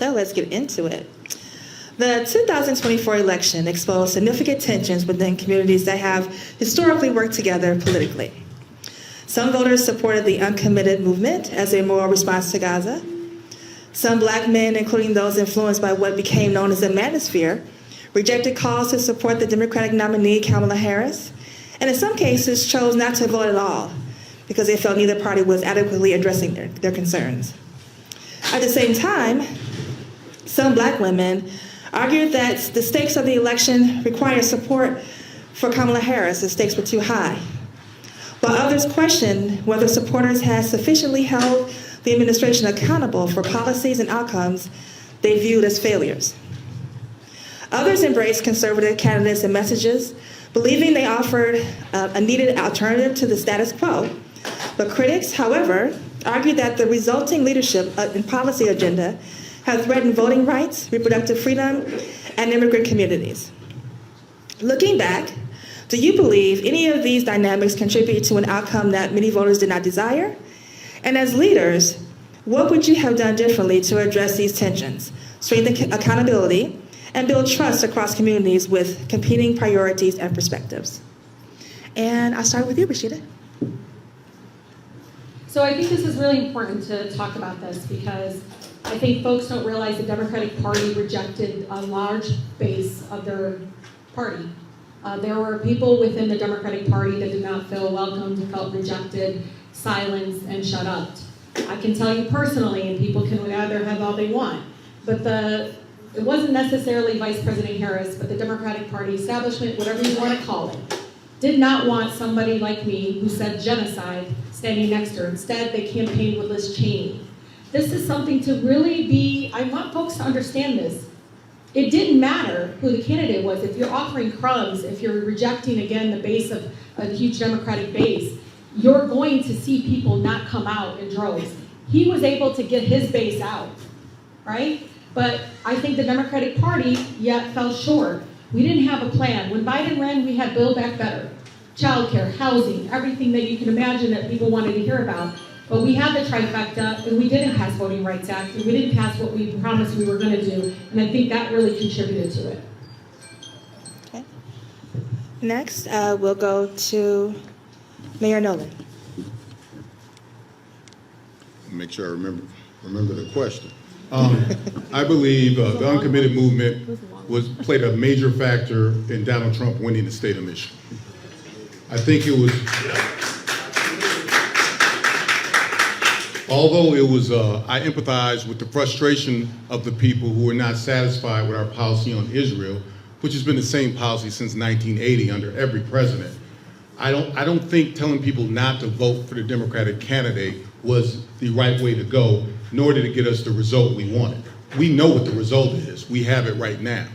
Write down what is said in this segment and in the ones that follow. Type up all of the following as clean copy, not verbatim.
so let's get into it. The 2024 election exposed significant tensions within communities that have historically worked together politically. Some voters supported the Uncommitted movement as a moral response to Gaza. Some Black men, including those influenced by what became known as the manosphere, rejected calls to support the Democratic nominee Kamala Harris, and in some cases chose not to vote at all because they felt neither party was adequately addressing their concerns. At the same time, some Black women argued that the stakes of the election required support for Kamala Harris. The stakes were too high, while others questioned whether supporters had sufficiently held the administration accountable for policies and outcomes they viewed as failures. Others embraced conservative candidates and messages, believing they offered a needed alternative to the status quo. But critics, however, argued that the resulting leadership and policy agenda had threatened voting rights, reproductive freedom, and immigrant communities. Looking back, do you believe any of these dynamics contribute to an outcome that many voters did not desire? And as leaders, what would you have done differently to address these tensions, strengthen accountability, and build trust across communities with competing priorities and perspectives? And I'll start with you, Rashida. So I think this is really important to talk about this because I think folks don't realize the Democratic Party rejected a large base of their party. There were people within the Democratic Party that did not feel welcomed, felt rejected, silenced, and shut up. I can tell you personally, and people can either have all they want, but it wasn't necessarily Vice President Harris, but the Democratic Party establishment, whatever you want to call it, did not want somebody like me who said genocide standing next to her. Instead, they campaigned with Liz Cheney. This is something to really I want folks to understand this. It didn't matter who the candidate was. If you're offering crumbs, if you're rejecting, again, the base of a huge Democratic base, you're going to see people not come out in droves. He was able to get his base out, right? But I think the Democratic Party yet fell short. We didn't have a plan. When Biden ran, we had Build Back Better, childcare, housing, everything that you can imagine that people wanted to hear about. But we had the trifecta, and we didn't pass Voting Rights Act, and we didn't pass what we promised we were going to do, and I think that really contributed to it. Okay. Next, we'll go to Mayor Nolan. Make sure I remember the question. I believe the Uncommitted movement played a major factor in Donald Trump winning the state of Michigan. I think it was, although it was, I empathize with the frustration of the people who were not satisfied with our policy on Israel, which has been the same policy since 1980 under every president. I don't think telling people not to vote for the Democratic candidate was the right way to go, nor did it get us the result we wanted. We know what the result is. We have it right now.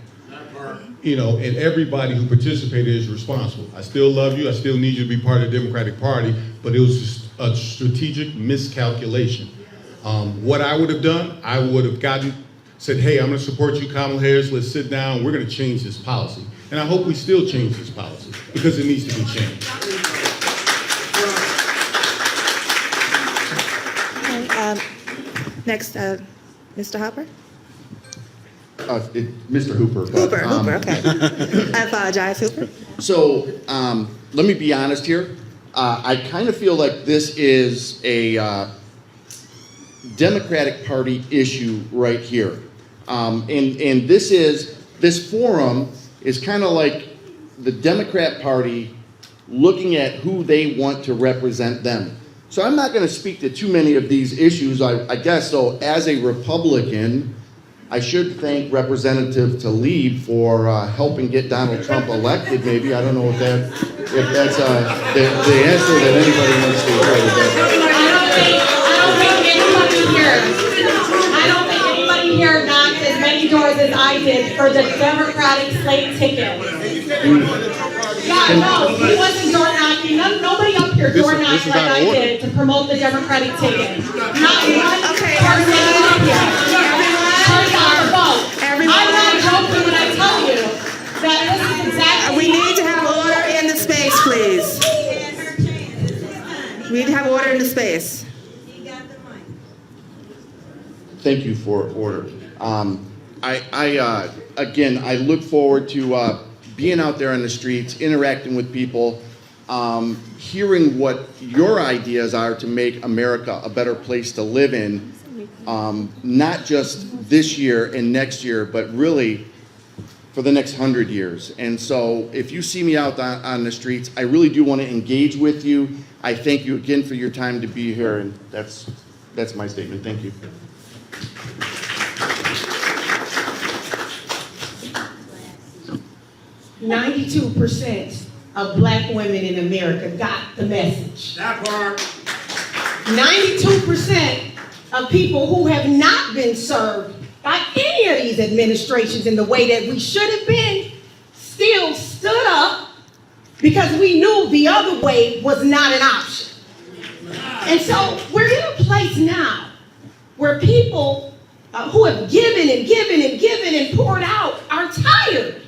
You know, and everybody who participated is responsible. I still love you. I still need you to be part of the Democratic Party, but it was just a strategic miscalculation. What I would have done, I would have said, hey, I'm going to support you, Kamala Harris. Let's sit down. We're going to change this policy. And I hope we still change this policy because it needs to be changed. Okay, next, Mr. Hopper? Mr. Hooper. Hooper, okay. I apologize, Hooper. So let me be honest here. I kind of feel like this is a Democratic Party issue right here. And this forum is kind of like the Democrat Party looking at who they want to represent them. So I'm not going to speak to too many of these issues, I guess. So as a Republican, I should thank Representative Tlaib for helping get Donald Trump elected, maybe. I don't know if that's the answer that anybody wants to hear. I don't think anybody here knocked as many doors as I did for the Democratic slate ticket. Yeah, no, he wasn't door knocking. Nobody up here door knocked like I did to promote the Democratic ticket. Not one person up here. I'm not joking when I tell you that this is exactly. We need to have order in the space, please. We need to have order in the space. Thank you for order. Again, I look forward to being out there on the streets, interacting with people, hearing what your ideas are to make America a better place to live in, not just this year and next year, but really for the next 100 years. And so if you see me out on the streets, I really do want to engage with you. I thank you again for your time to be here, and that's my statement. Thank you. "92% of black women in America got the message. That part. 92% of people who have not been served by any of these administrations in the way that we should have been still stood up because we knew the other way was not an option. And so we're in a place now where people who have given and given and given and poured out are tired.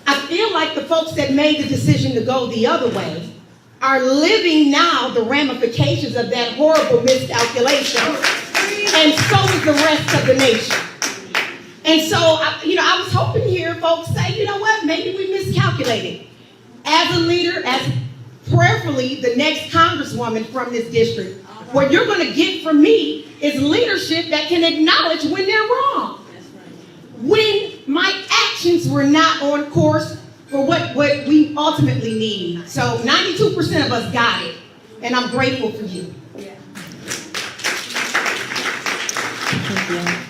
I feel like the folks that made the decision to go the other way are living now the ramifications of that horrible miscalculation, and so is the rest of the nation. And so, I was hoping to hear folks say, you know what, maybe we miscalculated. As a leader, as prayerfully the next congresswoman from this district, what you're going to get from me is leadership that can acknowledge when they're wrong. When my actions were not on course for what we ultimately need. So 92% of us got it, and I'm grateful for you. Thank you.